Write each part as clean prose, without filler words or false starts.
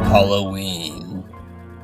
Halloween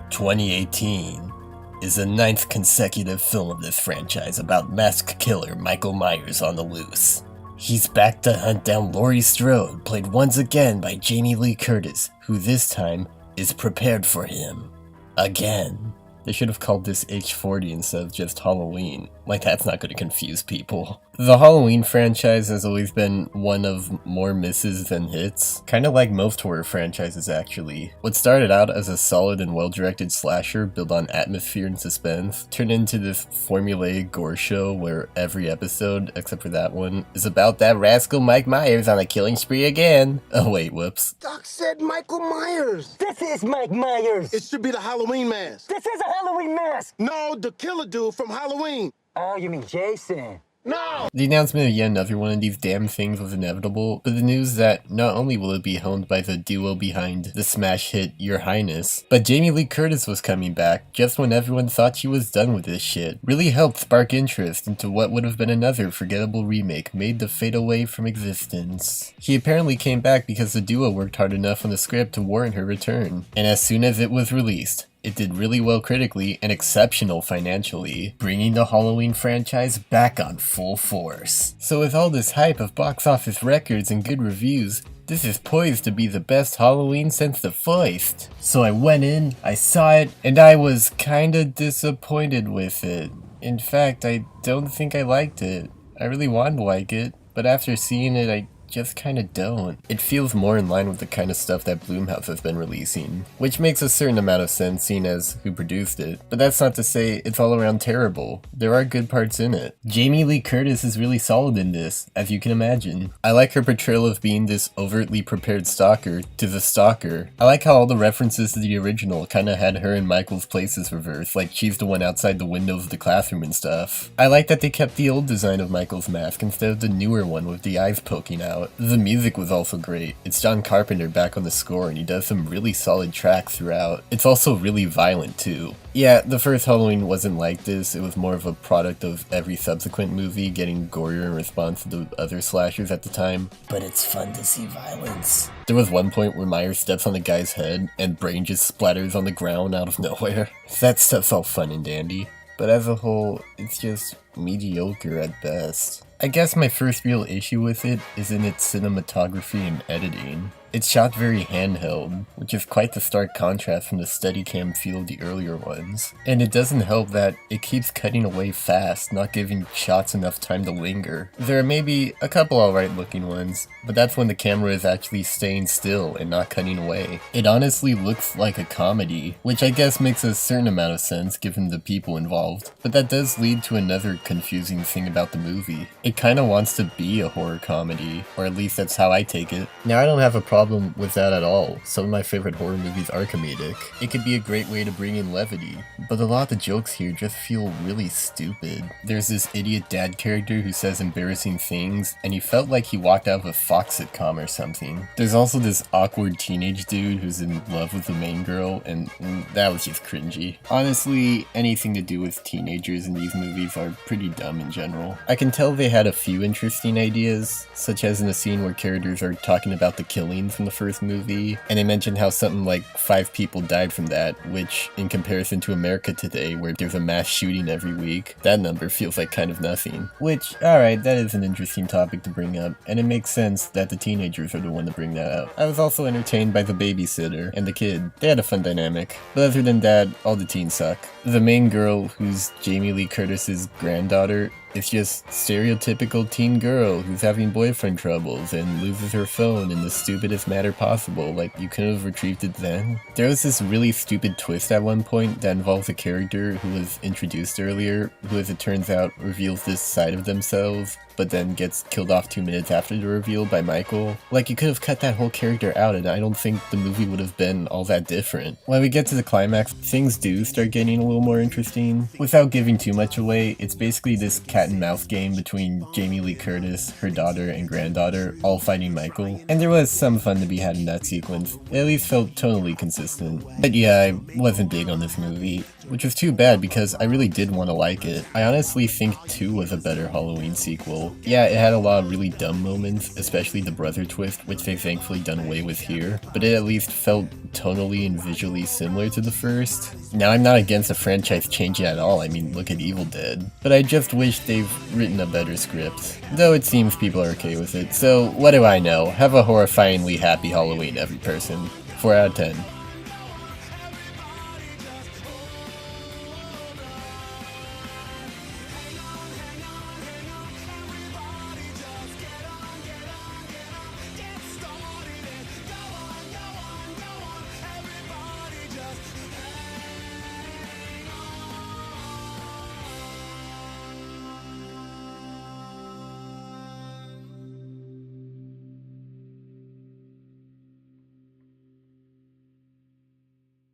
2018 is the 9th consecutive film of this franchise about masked killer Michael Myers on the loose. He's back to hunt down Laurie Strode, played once again by Jamie Lee Curtis, who this time is prepared for him. Again. They should have called this H40 instead of just Halloween. Like, that's not going to confuse people. The Halloween franchise has always been one of more misses than hits. Kinda like most horror franchises, actually. What started out as a solid and well-directed slasher built on atmosphere and suspense turned into this formulaic gore show where every episode, except for that one, is about that rascal Mike Myers on a killing spree again. Oh wait, whoops. Doc said Michael Myers. This is Mike Myers. It should be the Halloween mask. This is a Halloween mask. No, the killer dude from Halloween. Oh, you mean Jason? No! The announcement of yet another one of these damn things was inevitable, but the news that not only will it be honed by the duo behind the smash hit Your Highness, but Jamie Lee Curtis was coming back just when everyone thought she was done with this shit, really helped spark interest into what would have been another forgettable remake made to fade away from existence. He apparently came back because the duo worked hard enough on the script to warrant her return, and as soon as it was released, it did really well critically and exceptional financially, bringing the Halloween franchise back on full force. So with all this hype of box office records and good reviews, this is poised to be the best Halloween since the first. So I went in, I saw it, and I was kinda disappointed with it. In fact, I don't think I liked it. I really wanted to like it, but after seeing it, I just kinda don't. It feels more in line with the kind of stuff that Blumhouse has been releasing, which makes a certain amount of sense seeing as who produced it, but that's not to say it's all around terrible. There are good parts in it. Jamie Lee Curtis is really solid in this, as you can imagine. I like her portrayal of being this overtly prepared stalker to the stalker. I like how all the references to the original kinda had her and Michael's places reversed, like she's the one outside the windows of the classroom and stuff. I like that they kept the old design of Michael's mask instead of the newer one with the eyes poking out. The music was also great. It's John Carpenter back on the score and he does some really solid tracks throughout. It's also really violent too. Yeah, the first Halloween wasn't like this, it was more of a product of every subsequent movie getting gorier in response to the other slashers at the time. But it's fun to see violence. There was one point where Myers steps on the guy's head and brain just splatters on the ground out of nowhere. That stuff's all fun and dandy. But as a whole, it's just mediocre at best. I guess my first real issue with it is in its cinematography and editing. It's shot very handheld, which is quite the stark contrast from the Steadicam feel of the earlier ones. And it doesn't help that it keeps cutting away fast, not giving shots enough time to linger. There are maybe a couple alright looking ones, but that's when the camera is actually staying still and not cutting away. It honestly looks like a comedy, which I guess makes a certain amount of sense given the people involved. But that does lead to another confusing thing about the movie. It kinda wants to be a horror comedy, or at least that's how I take it. Now I don't have a problem with that at all. Some of my favorite horror movies are comedic. It could be a great way to bring in levity, but a lot of the jokes here just feel really stupid. There's this idiot dad character who says embarrassing things, and he felt like he walked out of a Fox sitcom or something. There's also this awkward teenage dude who's in love with the main girl, and that was just cringy. Honestly, anything to do with teenagers in these movies are pretty dumb in general. I can tell they had a few interesting ideas, such as in a scene where characters are talking about the killings from the first movie, and they mentioned how something like 5 people died from that, which, in comparison to America today, where there's a mass shooting every week, that number feels like kind of nothing. Which, alright, that is an interesting topic to bring up, and it makes sense that the teenagers are the one to bring that up. I was also entertained by the babysitter and the kid. They had a fun dynamic. But other than that, all the teens suck. The main girl, who's Jamie Lee Curtis's granddaughter, it's just stereotypical teen girl who's having boyfriend troubles and loses her phone in the stupidest manner possible, like you couldn't have retrieved it then. There was this really stupid twist at one point that involves a character who was introduced earlier, who as it turns out reveals this side of themselves, but then gets killed off 2 minutes after the reveal by Michael. Like, you could have cut that whole character out and I don't think the movie would have been all that different. When we get to the climax, things do start getting a little more interesting. Without giving too much away, it's basically this cat and mouse game between Jamie Lee Curtis, her daughter, and granddaughter, all fighting Michael. And there was some fun to be had in that sequence. It at least felt tonally consistent. But yeah, I wasn't big on this movie, which was too bad because I really did want to like it. I honestly think 2 was a better Halloween sequel. Yeah, it had a lot of really dumb moments, especially the brother twist, which they've thankfully done away with here, but it at least felt tonally and visually similar to the first. Now, I'm not against the franchise changing at all, I mean, look at Evil Dead, but I just wish they've written a better script, though it seems people are okay with it, so what do I know? Have a horrifyingly happy Halloween, every person. 4 out of 10.